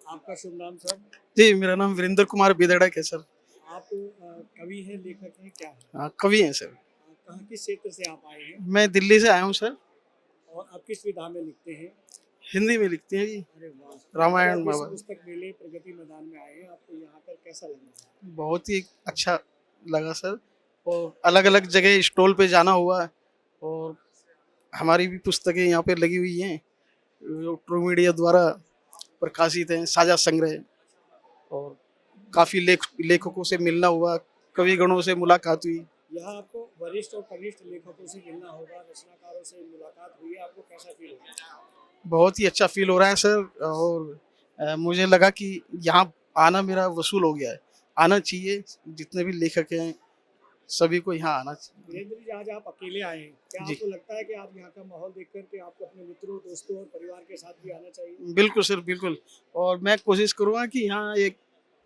आपका शुभ नाम सर? जी, मेरा नाम वीरेंद्र कुमार बेदड़क है सर। आप कवि हैं, लेखक हैं, क्या हैं? कवि हैं सर। कहाँ किस क्षेत्र से आप आए हैं मैं दिल्ली से आया हूँ सर। और आप किस विधा में लिखते हैं? हिंदी में लिखते हैं जी, अरे वाह! आज रामायण आप इस महाभारत। पुस्तक मेले प्रगति मैदान में आए हैं, आपको यहाँ पर कैसा लगा? बहुत ही अच्छा लगा सर। और अलग-अलग जगह स्टॉल पे जाना हुआ और हमारी भी पुस्तकें यहाँ पे लगी हुई हैं, जो ट्रू मीडिया द्वारा प्रकाशित हैं, साझा संग्रह। और काफ़ी लेखकों से मिलना हुआ, कविगणों से मुलाकात हुई। यहाँ आपको वरिष्ठ और कनिष्ठ लेखकों से मिलना होगा, रचनाकारों से मुलाकात हुई है, आपको कैसा फील होगा? बहुत ही अच्छा फ़ील हो रहा है सर। और मुझे लगा कि यहाँ आना मेरा वसूल हो गया है। आना चाहिए, जितने भी लेखक हैं, सभी को यहाँ आना चाहिए। वीरेंद्र जी, आज आप अकेले आए हैं, क्या जी, आपको लगता है कि आप यहाँ का माहौल देख कर के आपको अपने मित्रों, दोस्तों और परिवार के साथ भी आना चाहिए? बिल्कुल सर, बिल्कुल। और मैं कोशिश करूँगा कि यहाँ एक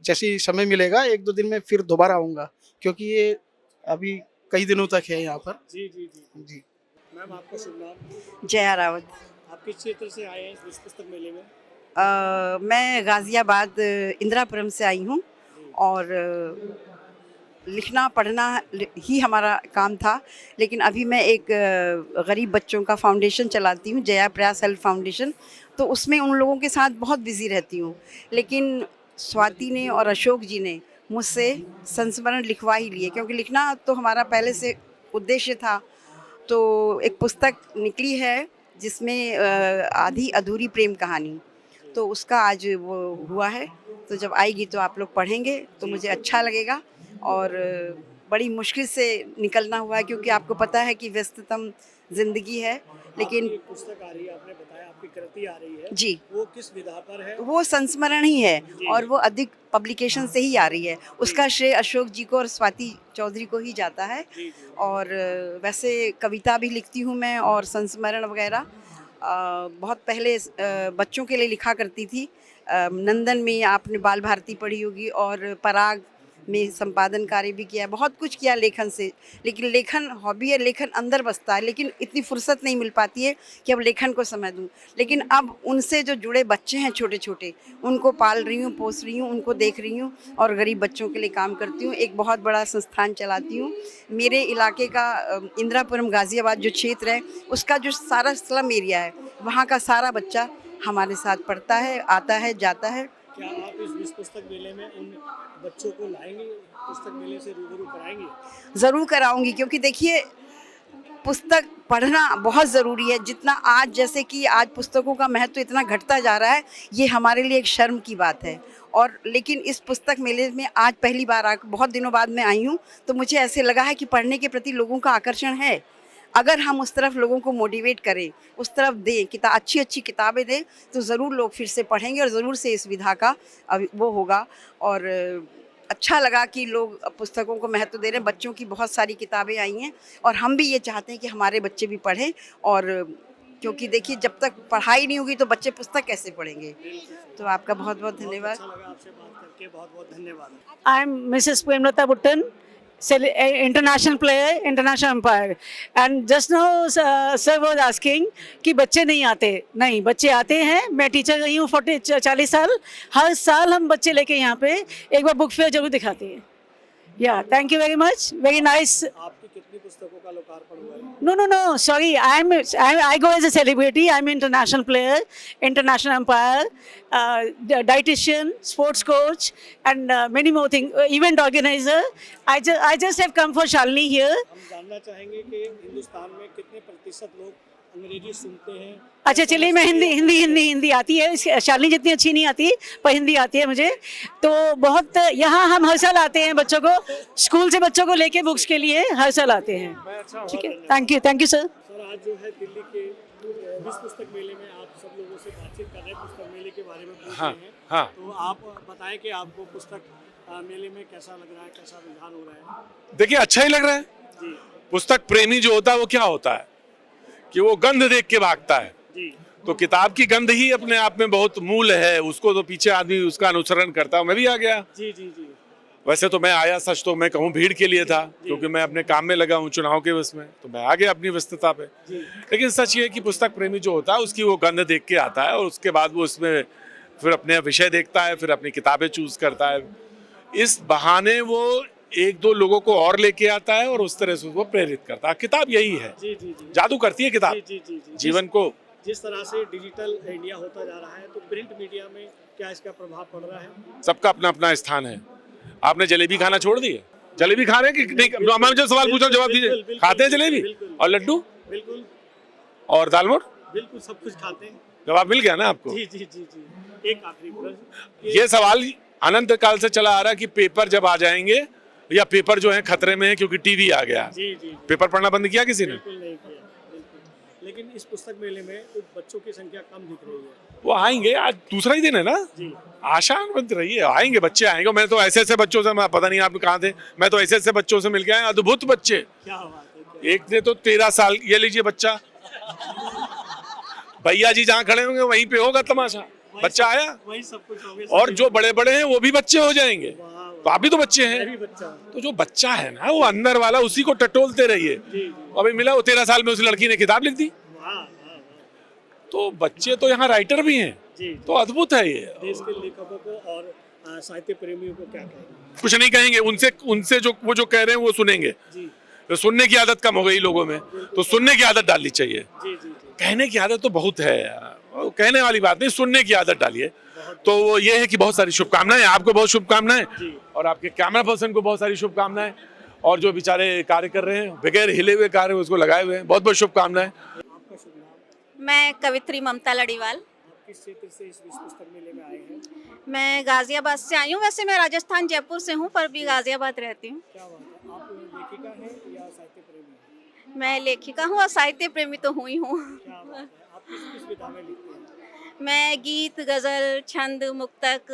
जैसे ही समय मिलेगा 1-2 दिन में फिर दोबारा आऊँगा, क्योंकि ये अभी कई दिनों तक है यहाँ पर। जी, जी, जी। जी। मैम, आपका शुभ नाम? जया रावत। आप किस क्षेत्र से आए हैं इस पुस्तक मेले में? मैं गाज़ियाबाद इंदिरापुरम से आई हूँ जी, और लिखना पढ़ना ही हमारा काम था। लेकिन अभी मैं एक गरीब बच्चों का फाउंडेशन चलाती हूँ, जया प्रयास हेल्प फाउंडेशन। तो उसमें उन लोगों के साथ बहुत बिज़ी रहती हूँ। लेकिन स्वाति ने और अशोक जी ने मुझसे संस्मरण लिखवा ही लिए, क्योंकि लिखना तो हमारा पहले से उद्देश्य था। तो एक पुस्तक निकली है जिसमें आधी अधूरी प्रेम कहानी, तो उसका आज वो हुआ है। तो जब आएगी तो आप लोग पढ़ेंगे तो मुझे अच्छा लगेगा। और बड़ी मुश्किल से निकलना हुआ है, क्योंकि आपको पता है कि व्यस्ततम ज़िंदगी है। लेकिन आपकी एक पुस्तक आ रही है, आपने बताया आपकी कृति आ रही है, जी, वो किस विधा पर है? वो संस्मरण ही है जी, और वो अधिक पब्लिकेशन से ही आ रही है। जी, उसका श्रेय अशोक जी को और स्वाति चौधरी को ही जाता है। जी, जी, और वैसे कविता भी लिखती हूँ मैं और संस्मरण वगैरह। बहुत पहले बच्चों के लिए लिखा करती थी। नंदन में आपने बाल भारती पढ़ी होगी, और पराग में संपादन कार्य भी किया है। बहुत कुछ किया लेखन से। लेकिन लेखन हॉबी है, लेखन अंदर बसता है, लेकिन इतनी फुर्सत नहीं मिल पाती है कि अब लेखन को समय दूँ। लेकिन अब उनसे जो जुड़े बच्चे हैं छोटे छोटे, उनको पाल रही हूँ, पोस रही हूँ, उनको देख रही हूँ और गरीब बच्चों के लिए काम करती हूँ। एक बहुत बड़ा संस्थान चलाती हूँ। मेरे इलाके का इंदिरापुरम गाज़ियाबाद जो क्षेत्र है, उसका जो सारा स्लम एरिया है, वहाँ का सारा बच्चा हमारे साथ पढ़ता है, आता है, जाता है। क्या आप इस पुस्तक मेले में उन बच्चों को लाएंगे, पुस्तक मेले से रूबरू कराएंगे? ज़रूर कराऊँगी, क्योंकि देखिए पुस्तक पढ़ना बहुत ज़रूरी है। जितना आज, जैसे कि आज पुस्तकों का महत्व इतना घटता जा रहा है, ये हमारे लिए एक शर्म की बात है। और लेकिन इस पुस्तक मेले में आज पहली बार बहुत दिनों बाद मैं आई हूँ, तो मुझे ऐसे लगा है कि पढ़ने के प्रति लोगों का आकर्षण है। अगर हम उस तरफ लोगों को मोटिवेट करें, उस तरफ दें, अच्छी-अच्छी किताबें दें, तो ज़रूर लोग फिर से पढ़ेंगे और ज़रूर से इस विधा का वो होगा। और अच्छा लगा कि लोग पुस्तकों को महत्व दे रहे हैं। बच्चों की बहुत सारी किताबें आई हैं और हम भी ये चाहते हैं कि हमारे बच्चे भी पढ़ें। और क्योंकि देखिए, जब तक पढ़ाई नहीं होगी तो बच्चे पुस्तक कैसे पढ़ेंगे। बिल्कुल सही। तो आपका बहुत-बहुत बहुत धन्यवाद। अच्छा लगा आपसे बात करके, बहुत-बहुत धन्यवाद। I'm Mrs. Premlata Button, international player, international umpire. And just now, sir was asking कि बच्चे नहीं आते। नहीं, बच्चे आते हैं। मैं टीचर रही हूँ 40 साल। हर साल हम बच्चे लेके यहाँ पे एक बार बुक फेयर जरूर दिखाते हैं। या thank you very much, very nice. आपकी कितनी पुस्तकों का लोकार्पण हुआ है? No, sorry. I go as a celebrity. I'm an international player, international umpire, dietitian, sports coach, and many more things. Event organizer. I just have come for Shalini here. हम जानना चाहेंगे कि हिंदुस्तान में कितने प्रतिशत लोग अंग्रेजी सुनते हैं? अच्छा चलिए, मैं हिंदी आती है। शालिनी जितनी अच्छी नहीं आती, पर हिंदी आती है मुझे। तो बहुत यहाँ हम हर साल आते हैं, बच्चों को स्कूल से बच्चों को लेके बुक्स के लिए हर साल आते हैं। ठीक है, थैंक यू सर। सर, आज जो है दिल्ली के विश्व पुस्तक मेले में आप सब लोगों से बातचीत कर रहे हैं, पुस्तक मेले के बारे में पूछ रहे हैं। हाँ। तो आप बताएं कि आपको पुस्तक मेले में कैसा लग रहा है, कैसा रुझान हो रहा है? देखिए, अच्छा ही लग रहा है। जी, पुस्तक प्रेमी जो होता है वो क्या होता है कि वो गंध देख के भागता है। जी, तो किताब की गंध ही अपने आप में बहुत मूल है, उसको तो पीछे आदमी उसका अनुसरण करता है। मैं भी आ गया। जी, जी, जी, वैसे तो मैं आया, सच तो मैं कहूँ भीड़ के लिए था, क्योंकि मैं अपने काम में लगा हूँ चुनाव के बस में, तो मैं आ गया अपनी व्यस्तता पे। जी। लेकिन सच ये है कि पुस्तक प्रेमी जो होता है उसकी वो गंध देख के आता है और उसके बाद वो उसमें फिर अपने विषय देखता है, फिर अपनी किताबें चूज करता है। इस बहाने वो एक दो लोगों को और लेके आता है और उस तरह से वो प्रेरित करता है। किताब यही है, जी जी जी जादू करती है किताब जी जीवन को। जिस तरह से डिजिटल इंडिया होता जा रहा है तो प्रिंट मीडिया में क्या इसका प्रभाव पड़ रहा है? सबका अपना अपना स्थान है। आपने जलेबी खाना छोड़ दी है? जलेबी खा रहे हैं कि नहीं? मैं जो सवाल पूछा जवाब दीजिए। खाते हैं जलेबी और लड्डू बिल्कुल और दालमोट? बिल्कुल सब कुछ खाते हैं। जवाब मिल गया ना आपको? जी जी जी जी। एक आखिरी प्रश्न, ये सवाल अनंत काल से चला आ रहा है कि पेपर जब आ जाएंगे या पेपर जो है खतरे में है क्योंकि टीवी आ गया। जी जी पेपर पढ़ना बंद किया किसी ने? बिल्कुल नहीं किया, बिल्कुल। लेकिन इस पुस्तक मेले में कुछ बच्चों की संख्या कम दिख रही है। वो आएंगे, आज दूसरा ही दिन है ना। जी आशा बंद रही है, आएंगे बच्चे आएंगे। मैं तो ऐसे ऐसे बच्चों से, मैं पता नहीं आप कहाँ थे, मैं तो ऐसे ऐसे बच्चों से मिल के आया, अद्भुत बच्चे। क्या बात है, क्या एक ने तो 13 साल, ये लीजिए बच्चा, भैया जी जहाँ खड़े होंगे वहीं पे होगा तमाशा। बच्चा आया वही सब कुछ हो गया। और जो बड़े बड़े हैं वो भी बच्चे हो जाएंगे। वाह, तो आप भी तो बच्चे मैं हैं। भी बच्चा हूँ। तो जो बच्चा है ना वो अंदर वाला, उसी को टटोलते रहिए। जी जी अभी मिला वो 13 साल में उस लड़की ने किताब लिख दी। वाह वाह वाह। तो बच्चे तो यहाँ राइटर भी हैं। जी तो अद्भुत है ये। देश के लेखकों को और साहित्य प्रेमियों को क्या कहेंगे? कुछ नहीं कहेंगे, उनसे उनसे जो वो जो कह रहे हैं वो सुनेंगे। जी तो सुनने की आदत कम हो गई लोगों में, तो सुनने की आदत डालनी चाहिए। जी जी जी कहने की आदत तो बहुत है, कहने वाली बात नहीं, सुनने की आदत डालिए। तो वो ये है कि बहुत सारी शुभकामनाएं, आपको बहुत शुभकामनाएं और आपके कैमरा पर्सन को बहुत सारी शुभकामनाएं, और जो बेचारे कार्य कर रहे हैं बगैर हिले हुए कार्य उसको लगाए हुए हैं, बहुत बहुत शुभकामनाएं। आपका शुभ नाम? मैं कवित्री ममता लड़ीवाल। आप किस क्षेत्र से इस विश्व पुस्तक मेले में आए हैं? मैं गाजियाबाद से आई हूँ। वैसे मैं राजस्थान जयपुर से हूँ, पर भी गाजियाबाद रहती हूँ। क्या बात है, आप लेखिका हैं या साहित्य प्रेमी हैं? मैं लेखिका हूँ और साहित्य प्रेमी तो हुई हूँ। क्या बात है, आप किस किस विधा में लिखते हैं? मैं गीत, गज़ल, छंद, मुक्तक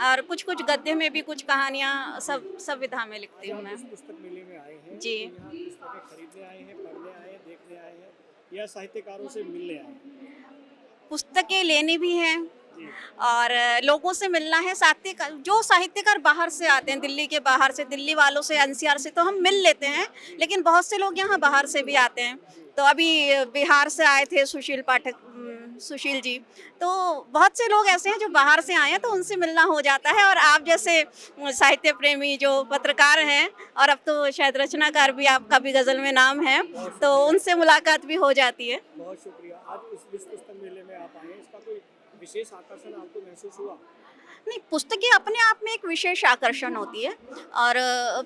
और कुछ कुछ गद्य में भी कुछ कहानियाँ, सब विधा में लिखती हूँ आप मैं। इस पुस्तक मेले में आए हैं जी। तो यहाँ पुस्तकें खरीदने आए हैं, पढ़ने आए हैं, देखने आए हैं या साहित्यकारों से मिलने आए हैं? पुस्तकें लेनी भी हैं जी और लोगों से मिलना है। साहित्यकार, जो साहित्यकार बाहर से आते हैं, दिल्ली के बाहर से, दिल्ली वालों से, एनसीआर से तो हम मिल लेते हैं, लेकिन बहुत से लोग यहाँ बाहर से भी आते हैं। तो अभी बिहार से आए थे सुशील जी, तो बहुत से लोग ऐसे हैं जो बाहर से आए हैं, तो उनसे मिलना हो जाता है। और आप जैसे साहित्य प्रेमी जो पत्रकार हैं और अब तो शायद रचनाकार भी, आपका भी गज़ल में नाम है, तो उनसे मुलाकात भी हो जाती है। बहुत शुक्रिया। आज इस विश्व पुस्तक मेले में आप आए हैं, इसका कोई विशेष आकर्षण आपको महसूस हुआ? नहीं, पुस्तकें अपने आप में एक विशेष आकर्षण होती है और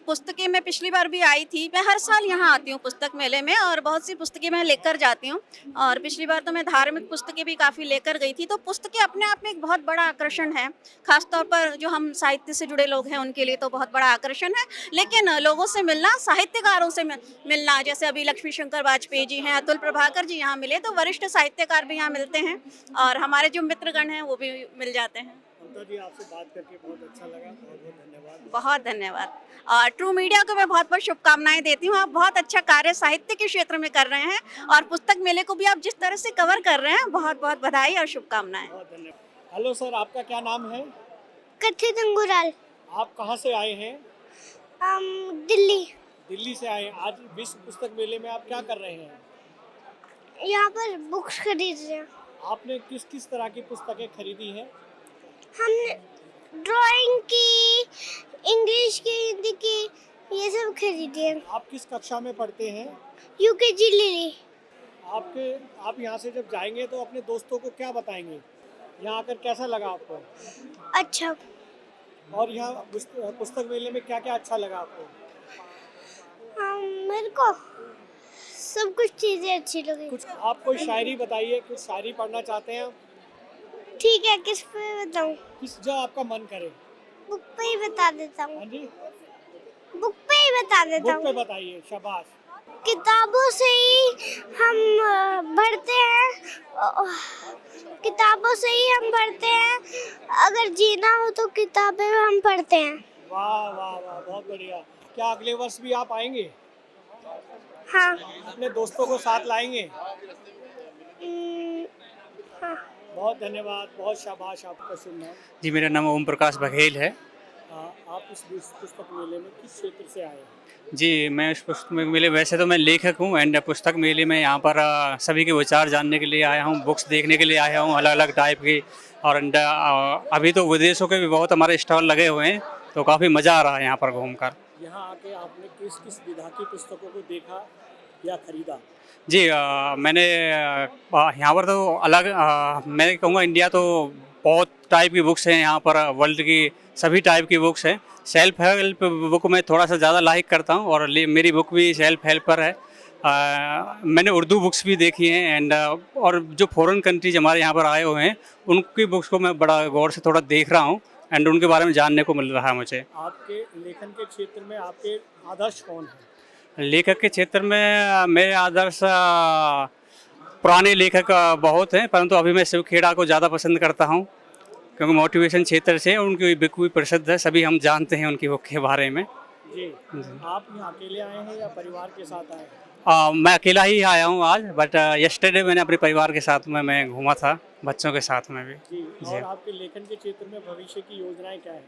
पुस्तकें मैं पिछली बार भी आई थी। मैं हर साल यहाँ आती हूँ पुस्तक मेले में और बहुत सी पुस्तकें मैं लेकर जाती हूँ, और पिछली बार तो मैं धार्मिक पुस्तकें भी काफ़ी लेकर गई थी। तो पुस्तकें अपने आप में एक बहुत बड़ा आकर्षण है, खासतौर पर जो हम साहित्य से जुड़े लोग हैं उनके लिए तो बहुत बड़ा आकर्षण है। लेकिन लोगों से मिलना, साहित्यकारों से मिलना, जैसे अभी लक्ष्मी शंकर वाजपेयी जी हैं, अतुल प्रभाकर जी यहाँ मिले, तो वरिष्ठ साहित्यकार भी यहाँ मिलते हैं और हमारे जो मित्रगण हैं वो भी मिल जाते हैं। ममता जी, आपसे बात करके बहुत अच्छा लगा, बहुत बहुत धन्यवाद। बहुत धन्यवाद। और ट्रू मीडिया को मैं बहुत बहुत शुभकामनाएं देती हूँ। आप बहुत अच्छा कार्य साहित्य के क्षेत्र में कर रहे हैं और पुस्तक मेले को भी आप जिस तरह से कवर कर रहे हैं, बहुत बहुत बधाई और शुभकामनाएं। बहुत धन्यवाद। हेलो सर, आपका क्या नाम है? कथित अंगुराल। आप कहाँ से आए हैं? दिल्ली। दिल्ली से आए हैं। आज विश्व पुस्तक मेले में आप क्या कर रहे हैं? यहाँ पर बुक्स खरीद रहे हैं। आपने किस किस तरह की पुस्तकें खरीदी हैं? हमने ड्राइंग की, इंग्लिश की, हिंदी की, ये सब खरीदी है। आप किस कक्षा में पढ़ते हैं? UKG lily. आप यहाँ से जब जाएंगे तो अपने दोस्तों को क्या बताएंगे? यहाँ आकर कैसा लगा आपको? अच्छा। और यहाँ पुस्तक मेले में क्या क्या अच्छा लगा आपको? मेरे को सब कुछ चीजें अच्छी लगी। कुछ आप कोई शायरी बताइए, कुछ शायरी पढ़ना चाहते हैं? ठीक है, किस पे बताऊँ? किस जो आपका मन करे। बुक पे ही बता देता हूँ। हाँ जी, बुक पे ही बता देता बुक पे हूँ। बताइए, शाबाश। किताबों से ही हम बढ़ते हैं, किताबों से ही हम बढ़ते हैं। अगर जीना हो तो किताबें हम पढ़ते हैं। वाह वाह वाह, बहुत बढ़िया। क्या अगले वर्ष भी आप आएंगे? हाँ। अपने दोस्तों को साथ लाएंगे? हाँ। बहुत धन्यवाद, बहुत शाबाश। आपका शुभ नाम? जी, मेरा नाम ओम प्रकाश बघेल है। आप इस पुस्तक मेले में किस क्षेत्र से आए हैं? जी, मैं इस पुस्तक मेले वैसे तो मैं लेखक हूँ एंड पुस्तक मेले में यहाँ पर सभी के विचार जानने के लिए आया हूँ, बुक्स देखने के लिए आया हूँ अलग अलग टाइप की। और अभी तो विदेशों के भी बहुत हमारे स्टॉल लगे हुए हैं, तो काफ़ी मज़ा आ रहा है यहाँ पर घूमकर। यहाँ आके आपने किस किस विधा की पुस्तकों को देखा या खरीदा? जी मैंने यहाँ पर तो अलग मैं कहूँगा इंडिया तो बहुत टाइप की बुक्स हैं यहाँ पर, वर्ल्ड की सभी टाइप की बुक्स हैं। सेल्फ हेल्प बुक में थोड़ा सा ज़्यादा लाइक करता हूँ और मेरी बुक भी सेल्फ हेल्प पर है। मैंने उर्दू बुक्स भी देखी हैं एंड और जो फॉरेन कंट्रीज हमारे यहाँ पर आए हुए हैं उनकी बुक्स को मैं बड़ा गौर से थोड़ा देख रहा हूँ एंड उनके बारे में जानने को मिल रहा है मुझे। आपके लेखन के क्षेत्र में आपके आदर्श कौन है? लेखक के क्षेत्र में मेरे आदर्श पुराने लेखक बहुत हैं, परंतु अभी मैं शिव खेड़ा को ज़्यादा पसंद करता हूँ क्योंकि मोटिवेशन क्षेत्र से उनकी बुक भी प्रसिद्ध है, सभी हम जानते हैं उनकी बुक के बारे में। जी। आप यहाँ अकेले आए हैं या परिवार के साथ आए हैं? मैं अकेला ही आया हूँ आज, बट यस्टरडे मैंने अपने परिवार के साथ में मैं घूमा था, बच्चों के साथ में भी। जी। और आपके लेखन के क्षेत्र में भविष्य की योजनाएं क्या हैं?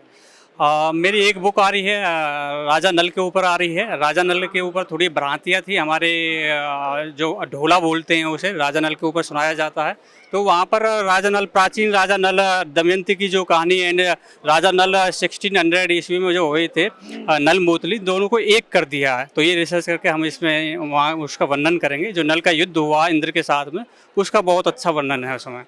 मेरी एक बुक आ रही है राजा नल के ऊपर आ रही है। राजा नल के ऊपर थोड़ी भ्रांतियाँ थी हमारे, जो ढोला बोलते हैं उसे राजा नल के ऊपर सुनाया जाता है, तो वहाँ पर राजा नल, प्राचीन राजा नल दमयंती की जो कहानी है, राजा नल 1600 ईस्वी में जो हुए थे, नल मोतली दोनों को एक कर दिया है। तो ये रिसर्च करके हम इसमें वहाँ उसका वर्णन करेंगे, जो नल का युद्ध हुआ इंद्र के साथ में, उसका बहुत अच्छा वर्णन है उसमें।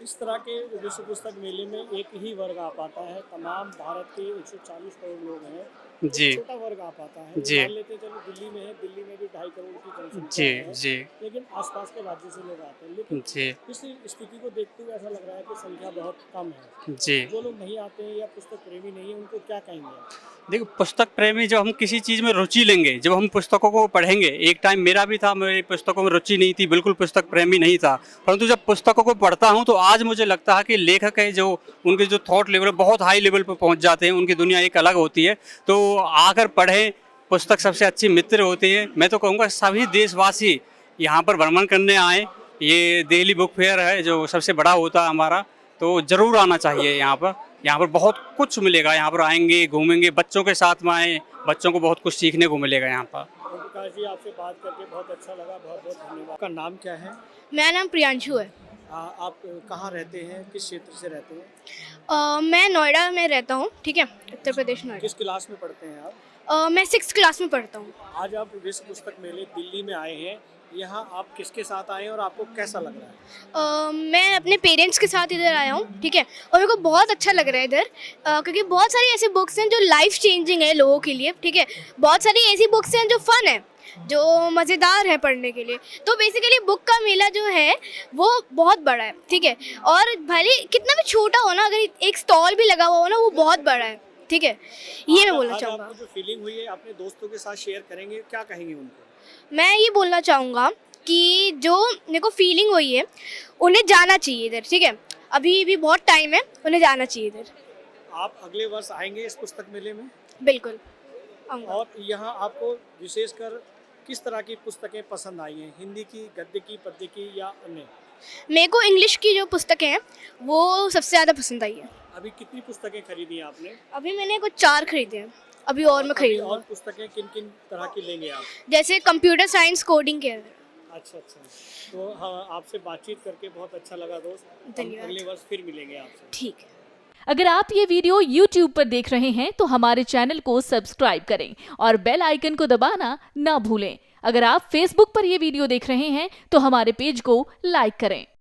इस तरह के विश्व पुस्तक मेले में एक ही वर्ग आ पाता है, तमाम भारत के 140 करोड़ लोग हैं, जी छोटा वर्ग आ पाता है। जी। मान लेते हैं चलो दिल्ली में है, दिल्ली में भी 2.5 करोड़ की जनसंख्या जी है, जी लेकिन आसपास के राज्य से लोग आते हैं। लेकिन जी इस स्थिति को देखते हुए ऐसा लग रहा है कि संख्या बहुत कम है। जी। जो लोग नहीं आते हैं या पुस्तक प्रेमी नहीं है, उनको क्या कहेंगे आप? देखो, पुस्तक प्रेमी जब हम किसी चीज़ में रुचि लेंगे, जब हम पुस्तकों को पढ़ेंगे, एक टाइम मेरा भी था, मेरी पुस्तकों में रुचि नहीं थी, बिल्कुल पुस्तक प्रेमी नहीं था, परंतु जब पुस्तकों को पढ़ता हूं तो आज मुझे लगता है कि लेखक है जो उनके जो थॉट लेवल बहुत हाई लेवल पर पहुंच जाते हैं, उनकी दुनिया एक अलग होती है। तो आकर पढ़ें, पुस्तक सबसे अच्छी मित्र होती है। मैं तो कहूँगा सभी देशवासी यहाँ पर भ्रमण करने आएँ। ये दिल्ली बुक फेयर है जो सबसे बड़ा होता है हमारा, तो ज़रूर आना चाहिए यहाँ पर। यहाँ पर बहुत कुछ मिलेगा, यहाँ पर आएंगे, घूमेंगे, बच्चों के साथ में आएँ, बच्चों को बहुत कुछ सीखने को मिलेगा यहाँ पर। प्रकाश जी, आपसे बात करके बहुत अच्छा लगा, बहुत बहुत धन्यवाद। आपका नाम क्या है? मेरा नाम प्रियांशु है। आप कहाँ रहते हैं, किस क्षेत्र से रहते हैं? मैं नोएडा में रहता हूँ, ठीक है, उत्तर प्रदेश नोएडा। किस क्लास में पढ़ते हैं आप? मैं 6th क्लास में पढ़ता हूँ। आज आप विश्व पुस्तक मेले दिल्ली में आए हैं, यहाँ आप किसके साथ आए हैं और आपको कैसा लग रहा है? मैं अपने पेरेंट्स के साथ इधर आया हूँ, ठीक है, और मेरे को बहुत अच्छा लग रहा है इधर, क्योंकि बहुत सारी ऐसी बुक्स हैं जो लाइफ चेंजिंग है लोगों के लिए, ठीक है। बहुत सारी ऐसी बुक्स हैं जो फन है, जो मज़ेदार है पढ़ने के लिए। तो बेसिकली बुक का मेला जो है वो बहुत बड़ा है, ठीक है, और भले कितना भी छोटा हो ना, अगर एक स्टॉल भी लगा हुआ हो ना, वो बहुत बड़ा है, ठीक है। ये मैं बोलना चाहूँगा। आपको जो फीलिंग हुई है अपने दोस्तों के साथ शेयर करेंगे, क्या कहेंगे उनको? मैं ये बोलना चाहूँगा कि जो मेरे को फीलिंग हुई है उन्हें जाना चाहिए इधर, ठीक है। अभी भी बहुत टाइम है, उन्हें जाना चाहिए इधर। आप अगले वर्ष आएंगे इस पुस्तक मेले में? बिल्कुल आऊँगा। और यहाँ आपको विशेषकर किस तरह की पुस्तकें पसंद आई हैं, हिंदी की, गद्य की, पद्य की या अन्य? मेरे को इंग्लिश की जो पुस्तकें हैं वो सबसे ज़्यादा पसंद आई है। अभी कितनी पुस्तकें खरीदी हैं आपने? अभी मैंने कुछ 4 खरीदे हैं, अभी और मैं और खरीदूंगा। पुस्तकें किन किन तरह की लेंगे आप? जैसे कंप्यूटर साइंस, कोडिंग के। अच्छा अच्छा, तो हाँ, आपसे बातचीत करके बहुत अच्छा लगा दोस्त। हम धन्यवाद। अगले वर्ष फिर मिलेंगे आपसे। ठीक है। अगर आप ये वीडियो YouTube पर देख रहे हैं तो हमारे चैनल को सब्सक्राइब करें और बेल आइकन को दबाना ना भूलें। अगर आप Facebook पर ये वीडियो देख रहे हैं तो हमारे पेज को लाइक करें।